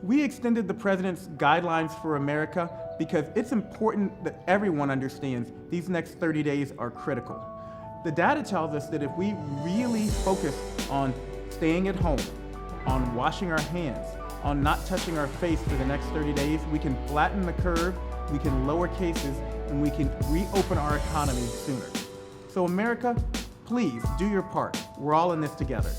We extended the President's guidelines for America because it's important that everyone understands these next 30 days are critical. The data tells us that if we really focus on staying at home, on washing our hands, on not touching our face for the next 30 days, we can flatten the curve, we can lower cases, and we can reopen our economy sooner. So America, please do your part. We're all in this together.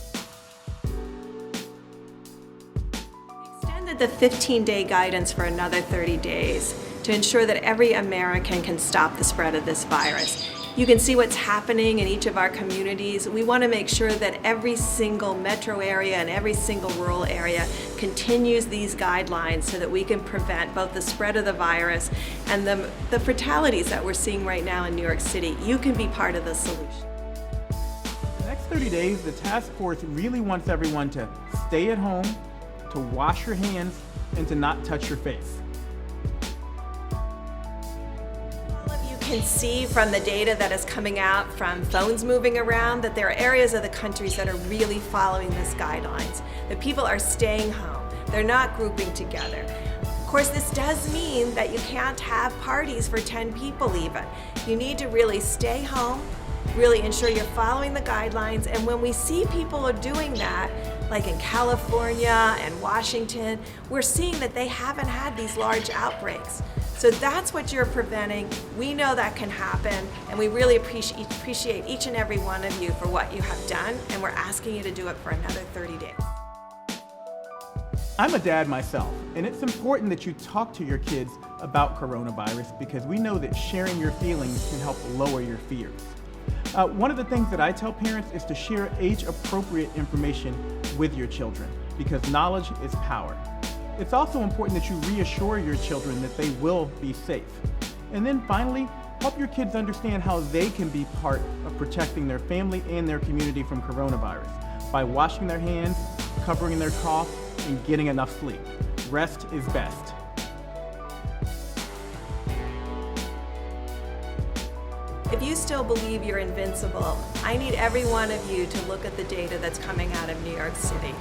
The 15-day guidance for another 30 days to ensure that every American can stop the spread of this virus. You can see what's happening in each of our communities. We want to make sure that every single metro area and every single rural area continues these guidelines so that we can prevent both the spread of the virus and the fatalities that we're seeing right now in New York City. You can be part of the solution. The next 30 days, the task force really wants everyone to stay at home, to wash your hands, and to not touch your face. All of you can see from the data that is coming out from phones moving around that there are areas of the countries that are really following these guidelines. That people are staying home. They're not grouping together. Of course, this does mean that you can't have parties for 10 people even. You need to really stay home, really ensure you're following the guidelines, and when we see people are doing that, like in California and Washington, we're seeing that they haven't had these large outbreaks. So that's what you're preventing. We know that can happen, and we really appreciate each and every one of you for what you have done, and we're asking you to do it for another 30 days. I'm a dad myself, and it's important that you talk to your kids about coronavirus because we know that sharing your feelings can help lower your fears. One of the things that I tell parents is to share age-appropriate information with your children because knowledge is power. It's also important that you reassure your children that they will be safe. And then finally, help your kids understand how they can be part of protecting their family and their community from coronavirus by washing their hands, covering their cough, and getting enough sleep. Rest is best. If you still believe you're invincible, I need every one of you to look at the data that's coming out of New York City.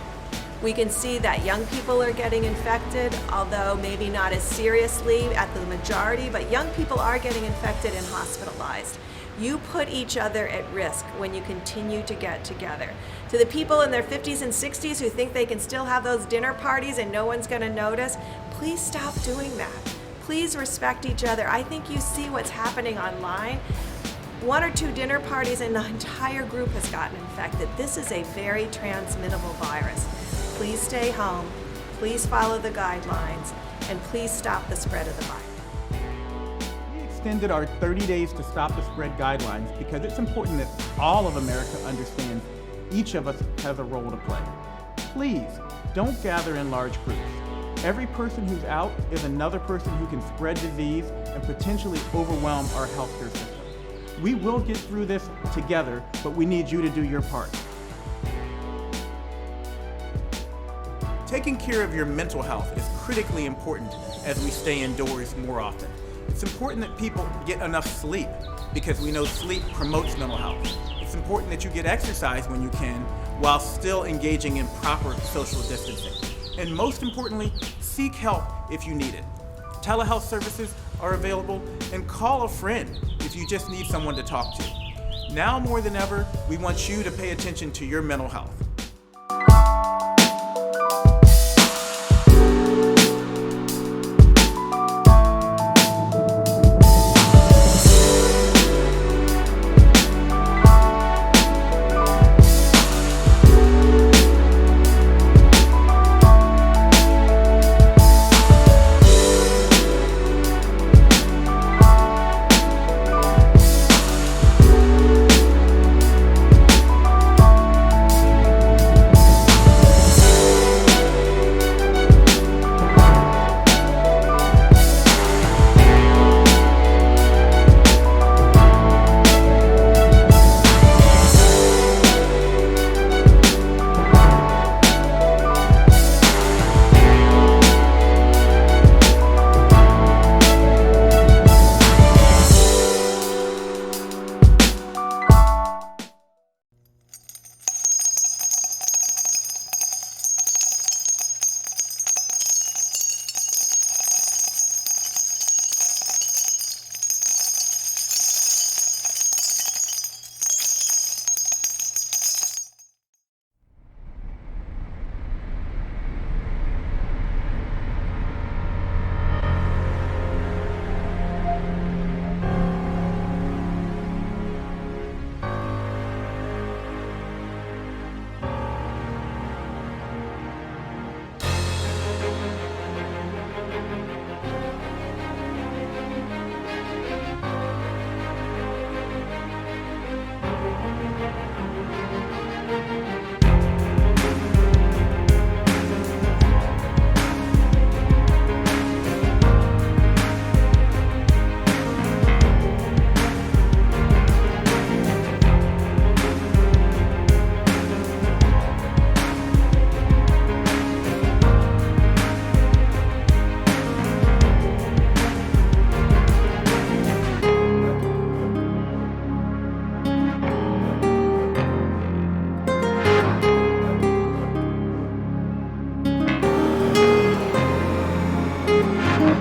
We can see that young people are getting infected, although maybe not as seriously at the majority, but young people are getting infected and hospitalized. You put each other at risk when you continue to get together. To the people in their 50s and 60s who think they can still have those dinner parties and no one's going to notice, please stop doing that. Please respect each other. I think you see what's happening online. 1 or 2 dinner parties and the entire group has gotten infected. This is a very transmittable virus. Please stay home, please follow the guidelines, and please stop the spread of the virus. We extended our 30 days to stop the spread guidelines because it's important that all of America understands each of us has a role to play. Please don't gather in large groups. Every person who's out is another person who can spread disease and potentially overwhelm our healthcare system. We will get through this together, but we need you to do your part. Taking care of your mental health is critically important as we stay indoors more often. It's important that people get enough sleep because we know sleep promotes mental health. It's important that you get exercise when you can while still engaging in proper social distancing. And most importantly, seek help if you need it. Telehealth services are available, and call a friend if you just need someone to talk to. Now more than ever, we want you to pay attention to your mental health.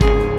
Bye.